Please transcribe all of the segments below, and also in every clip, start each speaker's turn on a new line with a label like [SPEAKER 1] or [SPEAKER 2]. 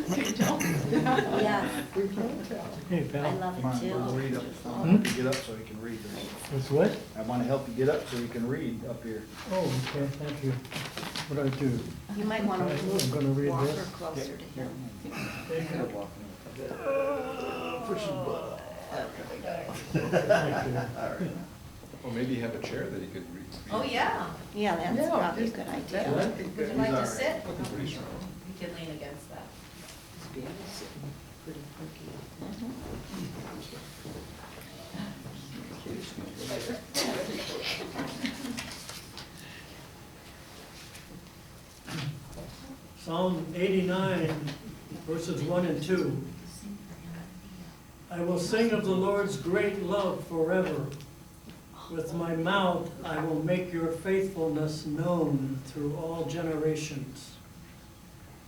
[SPEAKER 1] Yeah,
[SPEAKER 2] Hey,
[SPEAKER 1] I
[SPEAKER 2] pal.
[SPEAKER 1] love
[SPEAKER 3] Come
[SPEAKER 1] it
[SPEAKER 3] on,
[SPEAKER 1] too.
[SPEAKER 3] we'll read up. I want to help you get up so you can read.
[SPEAKER 2] What's what?
[SPEAKER 3] I want to help you get up so you can read up here.
[SPEAKER 2] Oh, okay, thank you. What do I do?
[SPEAKER 1] You might want
[SPEAKER 2] I'm
[SPEAKER 1] to
[SPEAKER 2] gonna
[SPEAKER 1] move
[SPEAKER 2] read
[SPEAKER 1] Walker
[SPEAKER 2] this.
[SPEAKER 1] closer to him.
[SPEAKER 3] Push your butt.
[SPEAKER 2] Thank you.
[SPEAKER 3] All right.
[SPEAKER 4] Or maybe have a chair that he could read.
[SPEAKER 5] Oh, yeah.
[SPEAKER 1] Yeah, that's probably a good
[SPEAKER 5] That
[SPEAKER 1] idea.
[SPEAKER 5] would be good. Would you like to sit?
[SPEAKER 4] Pretty strong.
[SPEAKER 5] You can lean against that.
[SPEAKER 2] Psalm 89, verses 1 and 2. I will sing of the Lord's great love forever. With my mouth I will make your faithfulness known through all generations.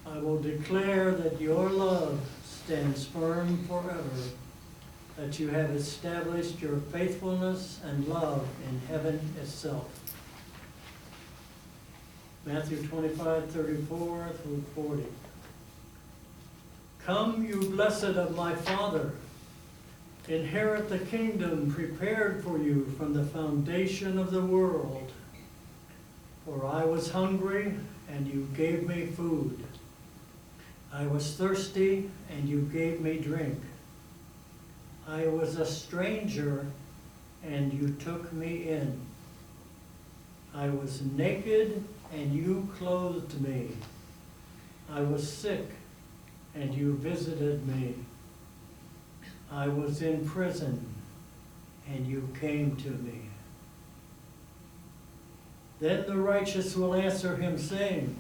[SPEAKER 2] I will declare that your love stands firm forever, that you have established your faithfulness and love in heaven itself. Matthew 25:34 through 40. Come, you blessed of my Father, inherit the kingdom prepared for you from the foundation of the world. For I was hungry, and you gave me food. I was thirsty, and you gave me drink. I was a stranger, and you took me in. I was naked, and you clothed me. I was sick, and you visited me. I was in prison, and you came to me. Then the righteous will answer him, saying,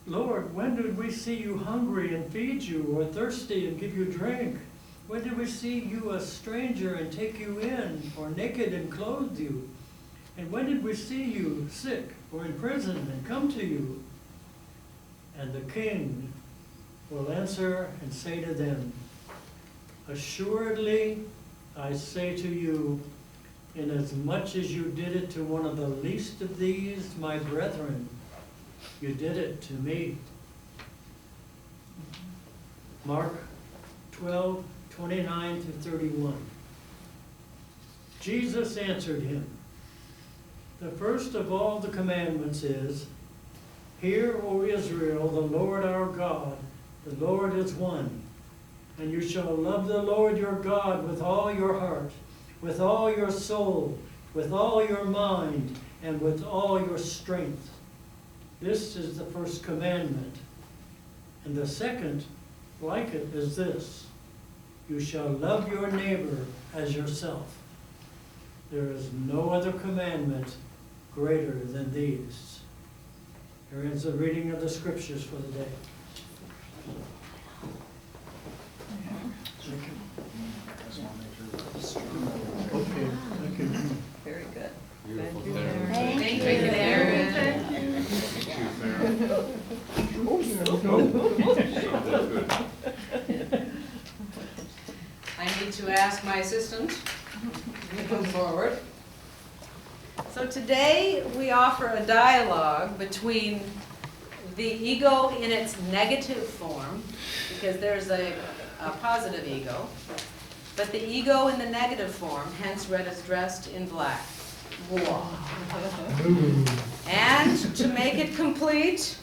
[SPEAKER 2] Lord, when did we see you hungry and feed you, or thirsty and give you drink? When did we see you a stranger and take you in, or naked and clothe you? And when did we see you sick or in prison and come to you? And the king will answer and say to them, Assuredly, I say to you, inasmuch as you did it to one of the least of these, my brethren, you did it to me. Mark 12:29-31. Jesus answered him, The first of all the commandments is, Hear, O Israel, the Lord our God, the Lord is one. And you shall love the Lord your God with all your heart, with all your soul, with all your mind, and with all your strength. This is the first commandment. And the second, like it, is this. You shall love your neighbor as yourself. There is no other commandment greater than these. Here ends the reading of the scriptures for the day. Okay, thank you.
[SPEAKER 5] Very good.
[SPEAKER 4] Beautiful.
[SPEAKER 1] Thank
[SPEAKER 5] Thank
[SPEAKER 1] you.
[SPEAKER 5] you, Darren. I need to ask my assistant to come forward. So today we offer a dialogue between the ego in its negative form, because there's a positive ego, but the ego in the negative form, hence red is dressed in black. And to make it complete,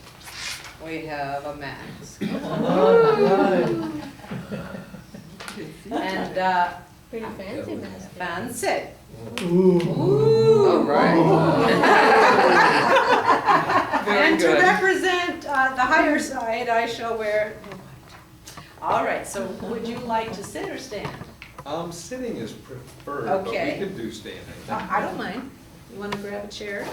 [SPEAKER 5] we have a mask. And
[SPEAKER 6] Pretty fancy mask.
[SPEAKER 5] fancy.
[SPEAKER 2] Ooh.
[SPEAKER 5] All
[SPEAKER 4] right.
[SPEAKER 5] And to represent the higher side, I shall wear white. All right, so would you like to sit or stand?
[SPEAKER 4] Sitting is preferred,
[SPEAKER 5] Okay.
[SPEAKER 4] but we could do standing.
[SPEAKER 5] I don't mind. You want to grab a chair?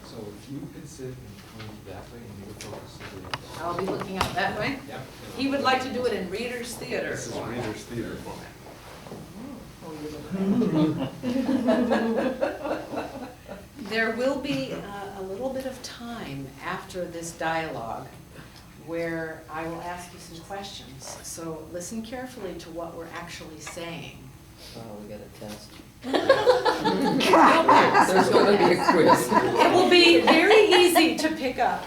[SPEAKER 4] So if you could sit and come that way and you could focus to the.
[SPEAKER 5] I'll be looking out that way.
[SPEAKER 4] Yeah.
[SPEAKER 5] He would like to do it in Reader's Theater
[SPEAKER 4] This is
[SPEAKER 5] format.
[SPEAKER 4] Reader's Theater format.
[SPEAKER 5] There will be a little bit of time after this dialogue where I will ask you some questions. So listen carefully to what we're actually saying.
[SPEAKER 6] Oh, we got a test.
[SPEAKER 4] There's gonna be a quiz.
[SPEAKER 5] It will be very easy to pick up.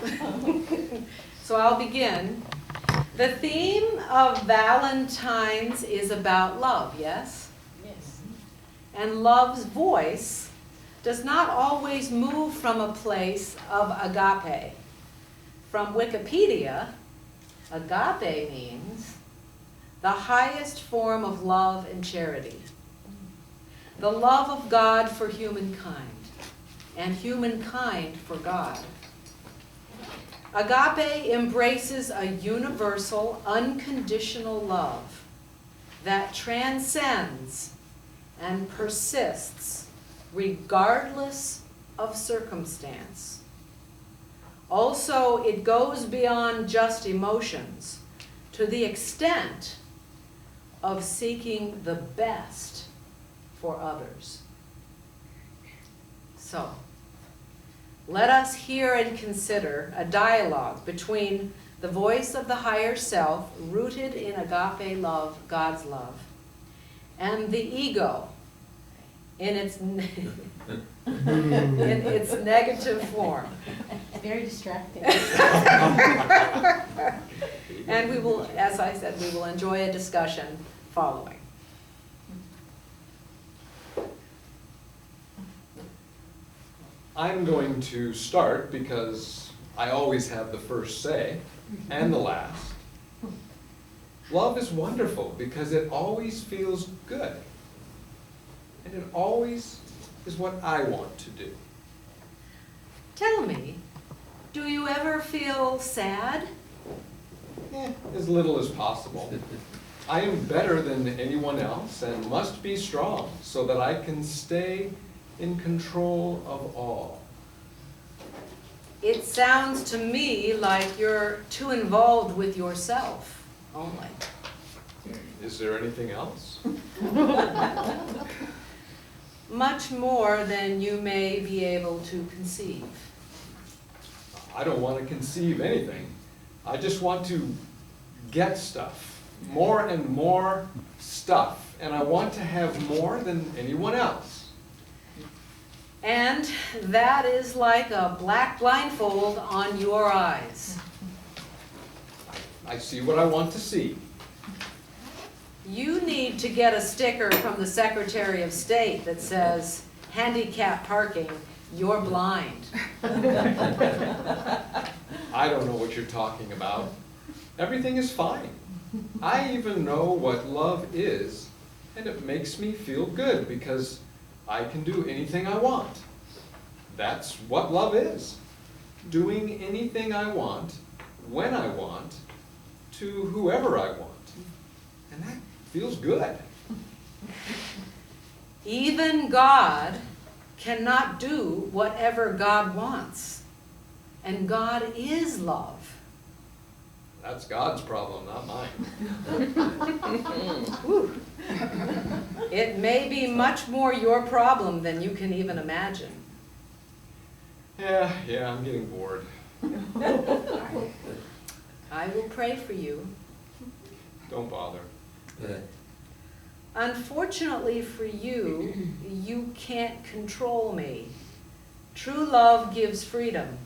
[SPEAKER 5] So I'll begin. The theme of Valentine's is about love, yes?
[SPEAKER 6] Yes.
[SPEAKER 5] And love's voice does not always move from a place of agape. From Wikipedia, agape means the highest form of love and charity. The love of God for humankind, and humankind for God. Agape embraces a universal, unconditional love that transcends and persists regardless of circumstance. Also, it goes beyond just emotions to the extent of seeking the best for others. So, let us hear and consider a dialogue between the voice of the higher self, rooted in agape love, God's love, and the ego in its negative form.
[SPEAKER 6] Very distracting.
[SPEAKER 5] And we will, as I said, we will enjoy a discussion following.
[SPEAKER 4] I'm going to start because I always have the first say and the last. Love is wonderful because it always feels good. And it always is what I want to do.
[SPEAKER 5] Tell me, do you ever feel sad?
[SPEAKER 4] As little as possible. I am better than anyone else and must be strong so that I can stay in control of all.
[SPEAKER 5] It sounds to me like you're too involved with yourself only.
[SPEAKER 4] Is there anything else?
[SPEAKER 5] Much more than you may be able to conceive.
[SPEAKER 4] I don't want to conceive anything. I just want to get stuff. More and more stuff. And I want to have more than anyone else.
[SPEAKER 5] And that is like a black blindfold on your eyes.
[SPEAKER 4] I see what I want to see.
[SPEAKER 5] You need to get a sticker from the Secretary of State that says, handicap parking, you're blind.
[SPEAKER 4] I don't know what you're talking about. Everything is fine. I even know what love is, and it makes me feel good because I can do anything I want. That's what love is. Doing anything I want, when I want, to whoever I want. And that feels good.
[SPEAKER 5] Even God cannot do whatever God wants. And God is love.
[SPEAKER 4] That's God's problem, not mine.
[SPEAKER 5] It may be much more your problem than you can even imagine.
[SPEAKER 4] Yeah, I'm getting bored.
[SPEAKER 5] I will pray for you.
[SPEAKER 4] Don't bother.
[SPEAKER 5] Unfortunately for you, you can't control me. True love gives freedom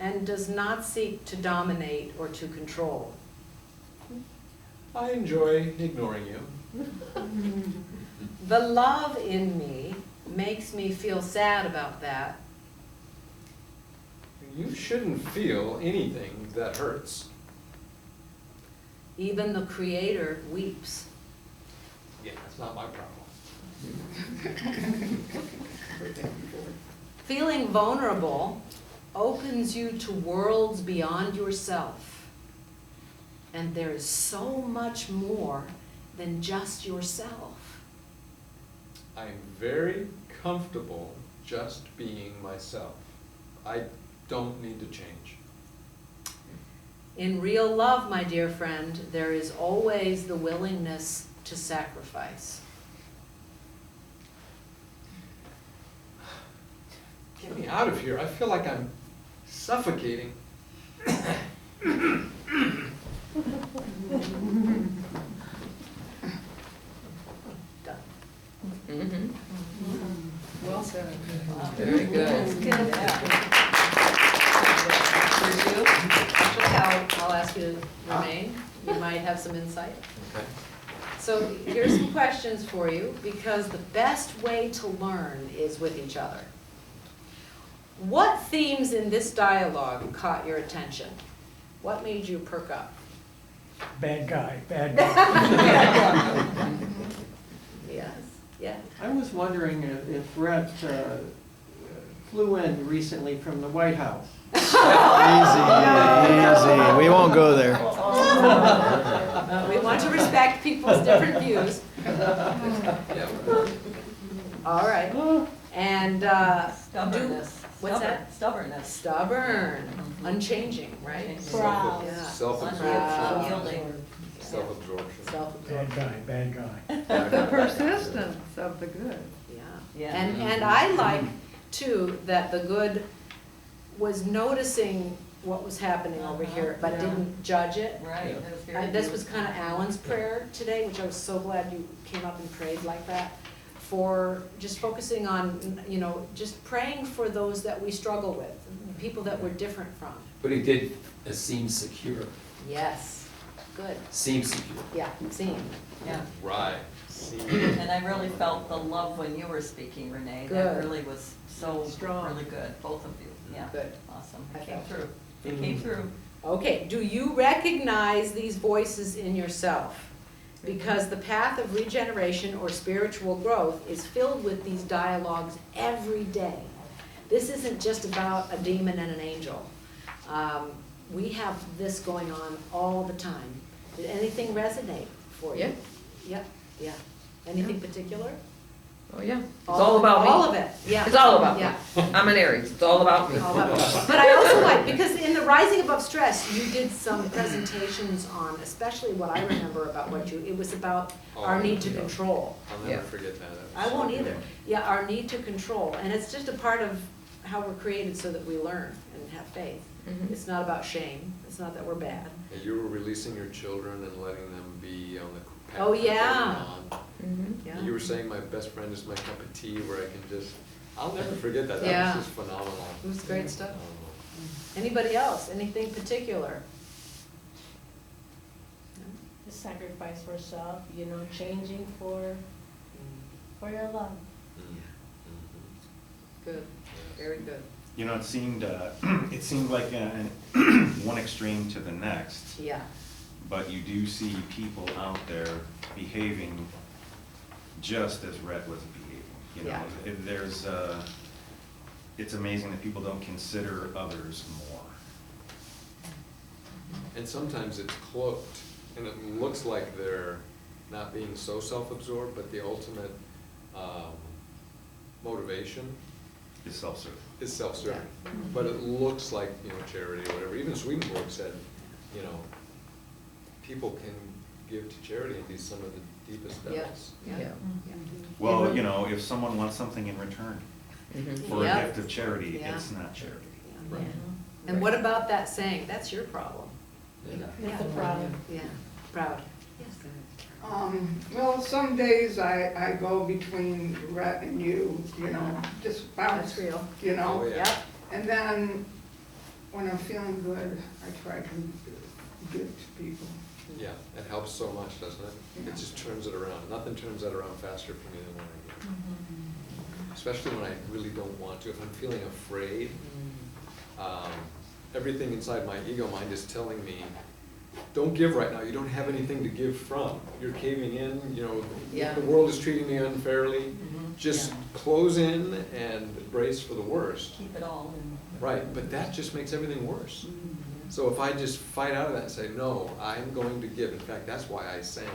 [SPEAKER 5] and does not seek to dominate or to control.
[SPEAKER 4] I enjoy ignoring you.
[SPEAKER 5] The love in me makes me feel sad about that.
[SPEAKER 4] You shouldn't feel anything that hurts.
[SPEAKER 5] Even the Creator weeps.
[SPEAKER 4] Yeah, that's not my problem.
[SPEAKER 5] Feeling vulnerable opens you to worlds beyond yourself. And there is so much more than just yourself.
[SPEAKER 4] I am very comfortable just being myself. I don't need to change.
[SPEAKER 5] In real love, my dear friend, there is always the willingness to sacrifice.
[SPEAKER 4] Get me out of here. I feel like I'm suffocating.
[SPEAKER 5] Done.
[SPEAKER 7] Mhm.
[SPEAKER 5] Well said.
[SPEAKER 7] Very good.
[SPEAKER 5] For you, actually, I'll ask you to remain. You might have some insight.
[SPEAKER 4] Okay.
[SPEAKER 5] So here's some questions for you, because the best way to learn is with each other. What themes in this dialogue caught your attention? What made you perk up?
[SPEAKER 2] Bad guy, bad guy.
[SPEAKER 5] Yes, yeah.
[SPEAKER 8] I was wondering if Rhett flew in recently from the White House.
[SPEAKER 3] Easy, we won't go there.
[SPEAKER 5] We want to respect people's different views.
[SPEAKER 4] Yeah.
[SPEAKER 5] All right. And
[SPEAKER 7] Stubbornness.
[SPEAKER 5] what's that?
[SPEAKER 7] Stubbornness.
[SPEAKER 5] Stubborn, unchanging, right?
[SPEAKER 6] Proud.
[SPEAKER 5] Yeah.
[SPEAKER 4] Self-absorption.
[SPEAKER 7] Unyielding.
[SPEAKER 4] Self-absorption.
[SPEAKER 5] Self-absorbed.
[SPEAKER 2] Bad guy.
[SPEAKER 9] The persistence of the good.
[SPEAKER 5] Yeah.
[SPEAKER 7] Yeah.
[SPEAKER 5] And I like too that the good was noticing what was happening over here, but
[SPEAKER 7] Yeah.
[SPEAKER 5] didn't judge it.
[SPEAKER 7] Right. That was very
[SPEAKER 5] This was
[SPEAKER 7] beautiful.
[SPEAKER 5] kind of Alan's prayer today, which I was so glad you came up and prayed like that, for just focusing on, you know, just praying for those that we struggle with, people that we're different from.
[SPEAKER 10] But he did seem secure,
[SPEAKER 5] Yes, good,
[SPEAKER 10] seem secure.
[SPEAKER 5] yeah, seeing,
[SPEAKER 7] Yeah.
[SPEAKER 4] Right. See,
[SPEAKER 7] And I really felt the love when you were speaking, Renee. That
[SPEAKER 5] Good.
[SPEAKER 7] really was so
[SPEAKER 5] Strong.
[SPEAKER 7] really good, both of you. Yeah.
[SPEAKER 5] good.
[SPEAKER 7] Awesome.
[SPEAKER 5] I
[SPEAKER 7] It came
[SPEAKER 5] felt-
[SPEAKER 7] through. It came through.
[SPEAKER 5] Okay, do you recognize these voices in yourself? Because the path of regeneration or spiritual growth is filled with these dialogues every day. This isn't just about a demon and an angel. We have this going on all the time. Did anything resonate for you?
[SPEAKER 7] Yeah.
[SPEAKER 5] Yeah. Anything particular?
[SPEAKER 7] Oh, yeah. It's all about me.
[SPEAKER 5] All of it, yeah.
[SPEAKER 7] It's all about me.
[SPEAKER 5] Yeah.
[SPEAKER 7] I'm an Aries. It's all about me.
[SPEAKER 5] All about it. But I also like, because in the Rising Above Stress, you did some presentations on, especially what I remember about what you, it was about our need to control.
[SPEAKER 4] I'll
[SPEAKER 7] Yeah.
[SPEAKER 4] never forget that.
[SPEAKER 5] I won't either. Yeah, our need to control, and it's just a part of how we're created so that we learn and have faith.
[SPEAKER 7] Mhm.
[SPEAKER 5] It's not about shame, it's not that we're bad.
[SPEAKER 4] And you were releasing your children and letting them be on the path.
[SPEAKER 5] Oh,
[SPEAKER 4] that they were
[SPEAKER 5] yeah.
[SPEAKER 4] on.
[SPEAKER 7] Mhm.
[SPEAKER 5] Yeah.
[SPEAKER 4] You were saying my best friend is my cup of tea, where I can just, I'll never forget that.
[SPEAKER 5] Yeah.
[SPEAKER 4] That was just phenomenal.
[SPEAKER 5] It was great stuff.
[SPEAKER 4] Phenomenal.
[SPEAKER 5] Anybody else, anything particular?
[SPEAKER 6] The sacrifice for self, you know, changing for your love.
[SPEAKER 4] Mm, mhm.
[SPEAKER 5] Good, very good.
[SPEAKER 11] You know, it seemed like one extreme to the next,
[SPEAKER 5] Yeah,
[SPEAKER 11] but you do see people out there behaving just as Rhett was behaving. You know,
[SPEAKER 5] Yeah.
[SPEAKER 11] it's amazing that people don't consider others more.
[SPEAKER 4] And sometimes it's cloaked, and it looks like they're not being so self-absorbed, but the ultimate motivation
[SPEAKER 11] It's self-serving.
[SPEAKER 4] is self-serving. But it looks like, you know, charity or whatever. Even Swedenborg said, you know, people can give to charity and be some of the deepest
[SPEAKER 5] yeah,
[SPEAKER 4] devils.
[SPEAKER 5] yeah.
[SPEAKER 7] Yeah.
[SPEAKER 11] Well, you know, if someone wants something in return
[SPEAKER 7] Mhm.
[SPEAKER 11] for
[SPEAKER 5] Yeah.
[SPEAKER 11] a gift of charity,
[SPEAKER 5] Yeah.
[SPEAKER 11] it's not charity.
[SPEAKER 5] Yeah.
[SPEAKER 4] Right.
[SPEAKER 5] And what about that saying, that's your problem?
[SPEAKER 6] That's the problem.
[SPEAKER 5] Yeah, proud. Yes.
[SPEAKER 9] Well, some days I go between Rhett and you know, just bounce,
[SPEAKER 5] That's real.
[SPEAKER 9] you know?
[SPEAKER 4] Oh, yeah.
[SPEAKER 5] Yep,
[SPEAKER 9] And then when I'm feeling good, I try to give to people.
[SPEAKER 4] Yeah, it helps so much, doesn't it?
[SPEAKER 9] Yeah.
[SPEAKER 4] It just turns it around. Nothing turns that around faster for me than when I give. Especially when I really don't want to. If I'm feeling afraid, everything inside my ego mind is telling me, don't give right now, you don't have anything to give from. You're caving in, you know,
[SPEAKER 5] Yeah.
[SPEAKER 4] the world is treating me unfairly.
[SPEAKER 5] Mhm.
[SPEAKER 4] Just
[SPEAKER 5] Yeah.
[SPEAKER 4] close in and brace for the worst.
[SPEAKER 7] Keep it all in.
[SPEAKER 4] Right, but that just makes everything worse.
[SPEAKER 5] Mm-hmm.
[SPEAKER 4] So if I just fight out of that and say, no, I'm going to give, in fact, that's why I sang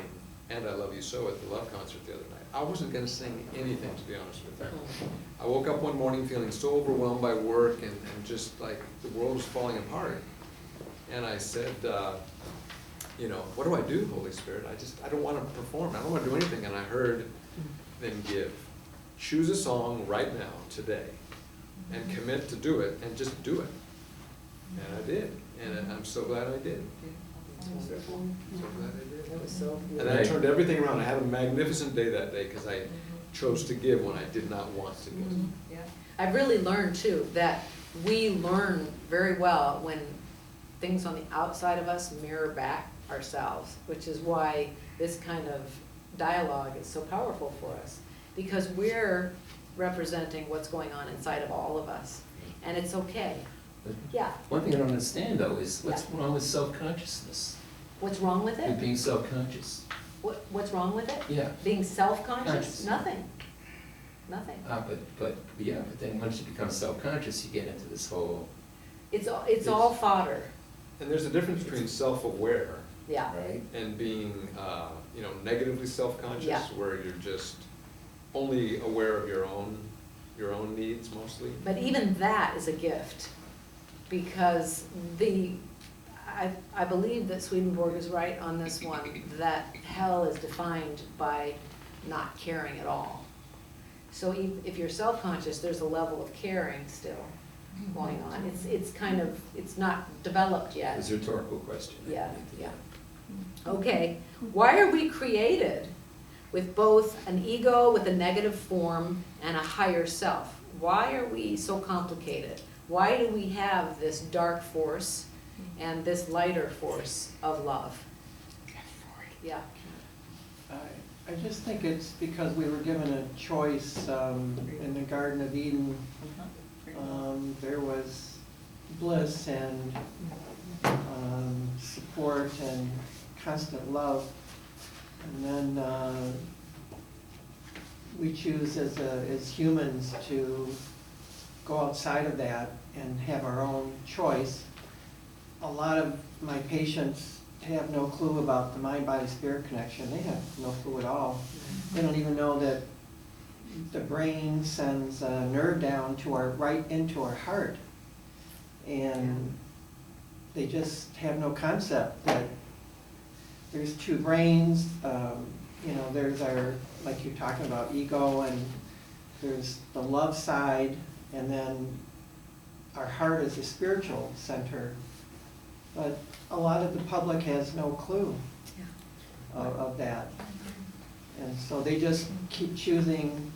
[SPEAKER 4] And I Love You So at the Love concert the other night. I wasn't gonna sing anything, to be honest with you. I woke up one morning feeling so overwhelmed by work and just like the world was falling apart. And I said, you know, what do I do, Holy Spirit? I don't wanna perform, I don't wanna do anything. And I heard, then give. Choose a song right now, today, and commit to do it, and just do it. And I did, and I'm so glad I did. So glad I did.
[SPEAKER 5] that was so
[SPEAKER 4] And
[SPEAKER 5] beautiful.
[SPEAKER 4] then I turned everything around. I had a magnificent day that day because I chose to give when I did not want to give.
[SPEAKER 5] Yeah. I've really learned too, that we learn very well when things on the outside of us mirror back ourselves, which is why this kind of dialogue is so powerful for us, because we're representing what's going on inside of all of us, and it's okay.
[SPEAKER 10] But
[SPEAKER 5] Yeah,
[SPEAKER 10] one thing I don't understand though is what's wrong with self-consciousness?
[SPEAKER 5] what's wrong with
[SPEAKER 10] With
[SPEAKER 5] it?
[SPEAKER 10] being self-conscious?
[SPEAKER 5] What's wrong with it?
[SPEAKER 10] Yeah.
[SPEAKER 5] Being self-conscious?
[SPEAKER 10] Conscious.
[SPEAKER 5] Nothing. Nothing.
[SPEAKER 10] But then once you become self-conscious, you get into this whole,
[SPEAKER 5] It's all fodder,
[SPEAKER 4] And there's a difference between self-aware
[SPEAKER 5] yeah.
[SPEAKER 10] right?
[SPEAKER 4] and being, negatively self-conscious,
[SPEAKER 5] Yeah.
[SPEAKER 4] where you're just only aware of your own needs mostly.
[SPEAKER 5] But even that is a gift, because I believe that Swedenborg is right on this one, that hell is defined by not caring at all. So if you're self-conscious, there's a level of caring still going on. It's not developed yet.
[SPEAKER 10] It's a rhetorical question.
[SPEAKER 5] Yeah, yeah. Okay, why are we created with both an ego with a negative form and a higher self? Why are we so complicated? Why do we have this dark force and this lighter force of love? Yeah.
[SPEAKER 8] I just think it's because we were given a choice in the Garden of Eden. There was bliss and support and constant love. And then we choose as humans to go outside of that and have our own choice. A lot of my patients have no clue about the mind-body-spirit connection. They have no clue at all. They don't even know that the brain sends a nerve down to right into our heart. And they just have no concept that there's two brains. There's our, like you're talking about, ego, and there's the love side, and then our heart is the spiritual center. But a lot of the public has no clue of that. And so they just keep choosing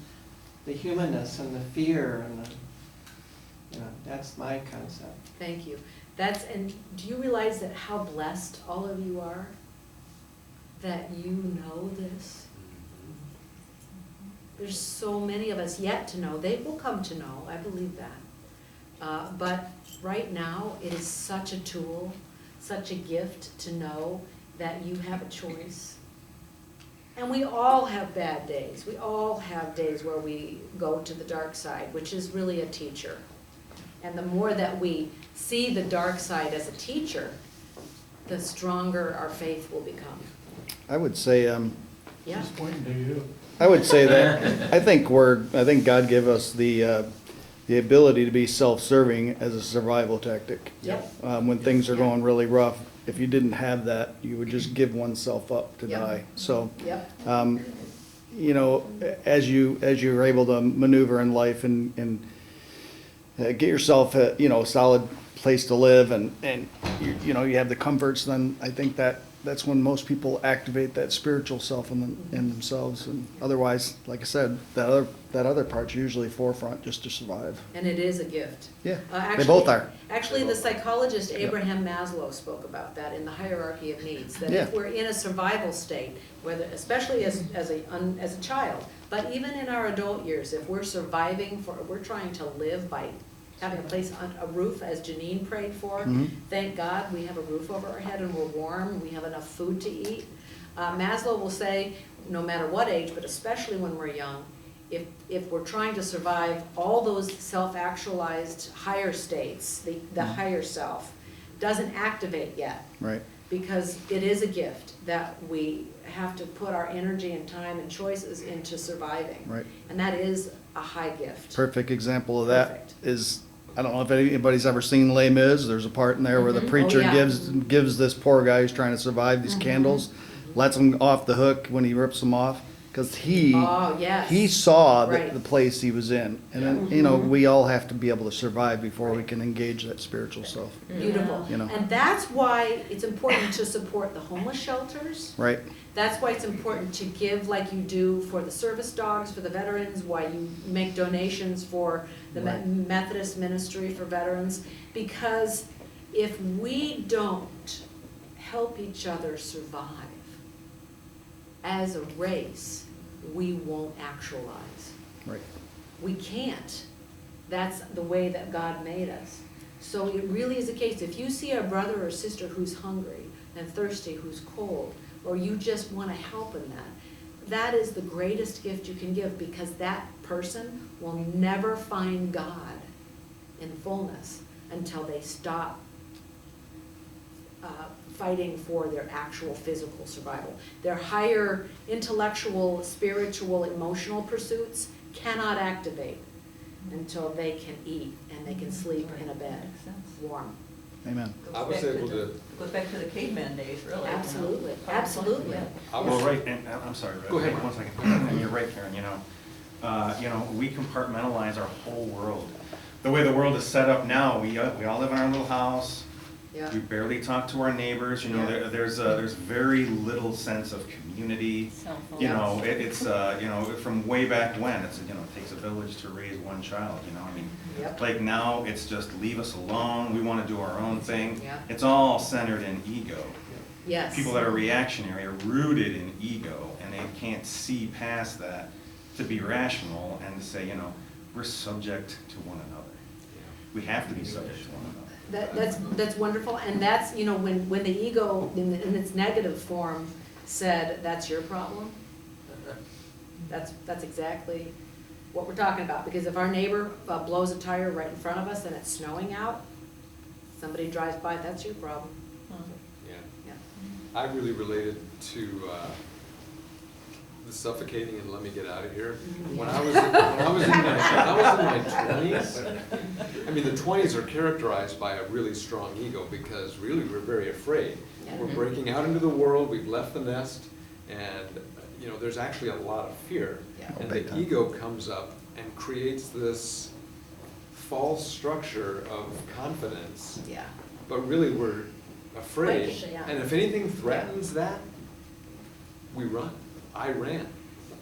[SPEAKER 8] the humanness and the fear, and that's my concept.
[SPEAKER 5] Thank you. And do you realize that how blessed all of you are? That you know this? There's so many of us yet to know. They will come to know, I believe that. But right now, it is such a tool, such a gift to know that you have a choice. And we all have bad days. We all have days where we go to the dark side, which is really a teacher. And the more that we see the dark side as a teacher, the stronger our faith will become.
[SPEAKER 3] I would say,
[SPEAKER 5] Yeah.
[SPEAKER 2] Pointing to you.
[SPEAKER 3] I would say that, I think God gave us the ability to be self-serving as a survival tactic.
[SPEAKER 5] Yep.
[SPEAKER 3] When things are going really rough, if you didn't have that, you would just give oneself up to
[SPEAKER 5] Yep.
[SPEAKER 3] die. So,
[SPEAKER 5] Yep.
[SPEAKER 3] as you're able to maneuver in life and get yourself a solid place to live, and you have the comforts, then I think that's when most people activate that spiritual self in themselves. And otherwise, like I said, that other part's usually forefront just to survive.
[SPEAKER 5] And it is a gift.
[SPEAKER 3] Yeah,
[SPEAKER 5] Actually,
[SPEAKER 3] they both are.
[SPEAKER 5] Actually, the psychologist Abraham Maslow spoke about that in the hierarchy of needs, that
[SPEAKER 3] Yeah.
[SPEAKER 5] if we're in a survival state, especially as a child, but even in our adult years, if we're surviving, we're trying to live by having a place, a roof, as Janine prayed for.
[SPEAKER 3] Mhm.
[SPEAKER 5] Thank God we have a roof over our head and we're warm, we have enough food to eat. Maslow will say, no matter what age, but especially when we're young, if we're trying to survive all those self-actualized higher states, the higher self doesn't activate yet.
[SPEAKER 3] Right.
[SPEAKER 5] Because it is a gift that we have to put our energy and time and choices into surviving.
[SPEAKER 3] Right.
[SPEAKER 5] And that is a high gift.
[SPEAKER 3] Perfect example of that
[SPEAKER 5] Perfect.
[SPEAKER 3] is, I don't know if anybody's ever seen Les Mis. There's a part in there where the
[SPEAKER 5] Mhm.
[SPEAKER 3] preacher
[SPEAKER 5] Oh, yeah.
[SPEAKER 3] gives this poor guy who's trying to survive these candles, lets him off the hook when he rips them off, Because he
[SPEAKER 5] Oh, yes.
[SPEAKER 3] he saw
[SPEAKER 5] Right.
[SPEAKER 3] the place he was in, and then, you know, we all have to be able to survive before we can engage that spiritual self,
[SPEAKER 5] Beautiful.
[SPEAKER 3] You know.
[SPEAKER 5] And that's why it's important to support the homeless shelters.
[SPEAKER 3] right?
[SPEAKER 5] That's why it's important to give like you do for the service dogs, for the veterans, why you make donations for the
[SPEAKER 3] Right.
[SPEAKER 5] Methodist ministry for veterans. Because if we don't help each other survive as a race, we won't actualize.
[SPEAKER 3] Right.
[SPEAKER 5] We can't. That's the way that God made us. So it really is a case, if you see a brother or sister who's hungry and thirsty, who's cold, or you just want to help in that, that is the greatest gift you can give, because that person will never find God in fullness until they stop fighting for their actual physical survival. Their higher intellectual, spiritual, emotional pursuits cannot activate until they can eat and they can sleep in a bed,
[SPEAKER 7] Makes sense.
[SPEAKER 5] warm.
[SPEAKER 3] Amen.
[SPEAKER 4] I was able to,
[SPEAKER 7] Goes back to the caveman days, really. you know.
[SPEAKER 5] Absolutely,
[SPEAKER 7] Powerful.
[SPEAKER 5] absolutely.
[SPEAKER 7] Yeah.
[SPEAKER 4] I
[SPEAKER 11] Well,
[SPEAKER 4] was,
[SPEAKER 11] right, and I'm sorry, Red.
[SPEAKER 4] Go ahead.
[SPEAKER 11] One second. And you're right, Karen, you know, we compartmentalize our whole world. The way the world is set up now, we all live in our little house.
[SPEAKER 5] Yeah.
[SPEAKER 11] We barely talk to our neighbors, you know,
[SPEAKER 5] Yeah.
[SPEAKER 11] there's very little sense of community.
[SPEAKER 7] Cell phones.
[SPEAKER 11] You know, it's, you know, from way back when, it's, you know, it takes a village to raise one child, you know, I mean,
[SPEAKER 5] Yep.
[SPEAKER 11] like now, it's just leave us alone, we wanna do our own thing.
[SPEAKER 5] Yeah.
[SPEAKER 11] It's all centered in ego.
[SPEAKER 5] Yes.
[SPEAKER 11] People that are reactionary are rooted in ego, and they can't see past that to be rational and to say, you know, we're subject to one another. We have to be subject to one another.
[SPEAKER 5] That's wonderful, and that's, you know, when the ego in its negative form said, that's your problem, that's exactly what we're talking about. Because if our neighbor blows a tire right in front of us and it's snowing out, somebody drives by, that's your problem.
[SPEAKER 4] yeah,
[SPEAKER 5] Yeah.
[SPEAKER 4] I really related to the suffocating and let me get out of here. When I was in my 20s, I mean, the 20s are characterized by a really strong ego, because really we're very afraid.
[SPEAKER 5] Yeah.
[SPEAKER 4] We're breaking out into the world, we've left the nest, and, you know, there's actually a lot of fear.
[SPEAKER 5] Yeah.
[SPEAKER 4] And
[SPEAKER 3] big
[SPEAKER 4] the
[SPEAKER 3] time.
[SPEAKER 4] ego comes up and creates this false structure of confidence,
[SPEAKER 5] Yeah.
[SPEAKER 4] but really we're afraid.
[SPEAKER 5] Breaking, yeah.
[SPEAKER 4] And if anything threatens that, we run. I ran.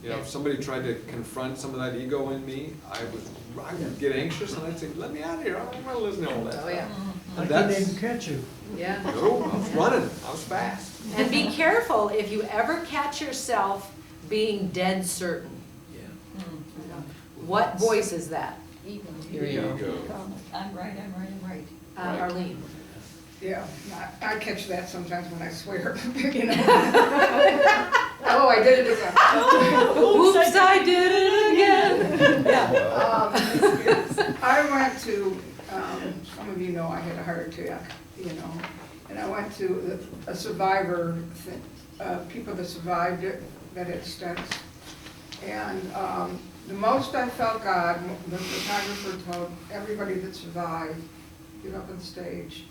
[SPEAKER 4] You know, if somebody tried to confront some of that ego in me, I would get anxious and I'd say, let me out of here, I don't want to listen to all that
[SPEAKER 5] Oh,
[SPEAKER 4] stuff.
[SPEAKER 5] yeah.
[SPEAKER 2] I
[SPEAKER 4] And
[SPEAKER 2] couldn't
[SPEAKER 4] that's,
[SPEAKER 2] even catch you.
[SPEAKER 5] Yeah.
[SPEAKER 4] no, I was running, I was fast.
[SPEAKER 5] And be careful if you ever catch yourself being dead certain. What voice is that?
[SPEAKER 4] Ego.
[SPEAKER 7] I'm right, I'm right, I'm right.
[SPEAKER 4] Right.
[SPEAKER 5] Arlene?
[SPEAKER 9] Yeah, I catch that sometimes when I swear, you know. Oh, I did it again.
[SPEAKER 5] Oops, I did it again. Yeah.
[SPEAKER 9] I went to, some of you know I had a heart attack, you know, and I went to a survivor thing, people that survived it, that had stents. And the most I felt God, the photographer told everybody that survived, get up on stage.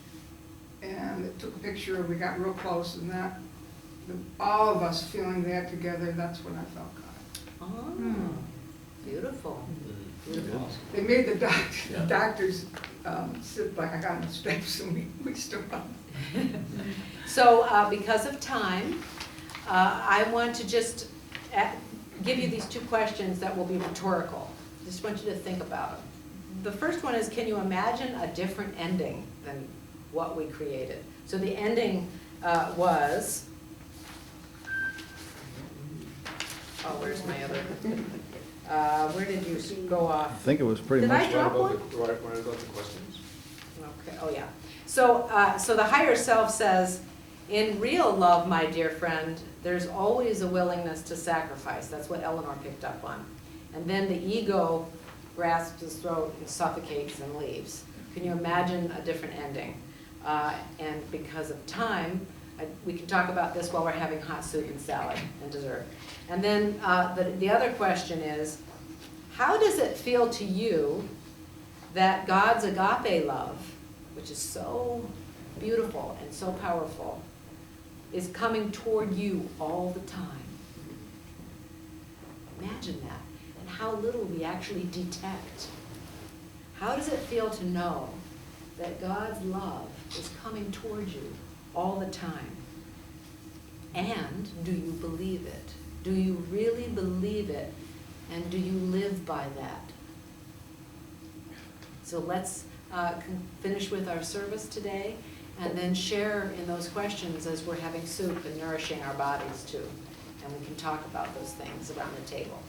[SPEAKER 9] And it took a picture, we got real close, and that, all of us feeling that together, that's when I felt God.
[SPEAKER 5] Oh, beautiful. Beautiful.
[SPEAKER 9] They made the doctors sit like I got on the steps, and we stood up.
[SPEAKER 5] So because of time, I want to just give you these two questions that will be rhetorical. Just want you to think about them. The first one is, can you imagine a different ending than what we created? So the ending was, oh, where's my other, where did you go
[SPEAKER 3] I
[SPEAKER 5] off?
[SPEAKER 3] think it was pretty
[SPEAKER 5] Did I
[SPEAKER 3] much.
[SPEAKER 5] drop one?
[SPEAKER 4] Right about the questions.
[SPEAKER 5] Okay, oh yeah. So, so the higher self says, in real love, my dear friend, there's always a willingness to sacrifice. That's what Eleanor picked up on. And then the ego grasps his throat and suffocates and leaves. Can you imagine a different ending? And because of time, we can talk about this while we're having hot soup and salad and dessert. And then the other question is, how does it feel to you that God's agape love, which is so beautiful and so powerful, is coming toward you all the time? Imagine that. And how little we actually detect. How does it feel to know that God's love is coming towards you all the time? And do you believe it? Do you really believe it? And do you live by that? So let's finish with our service today, and then share in those questions as we're having soup and nourishing our bodies too. And we can talk about those things around the table.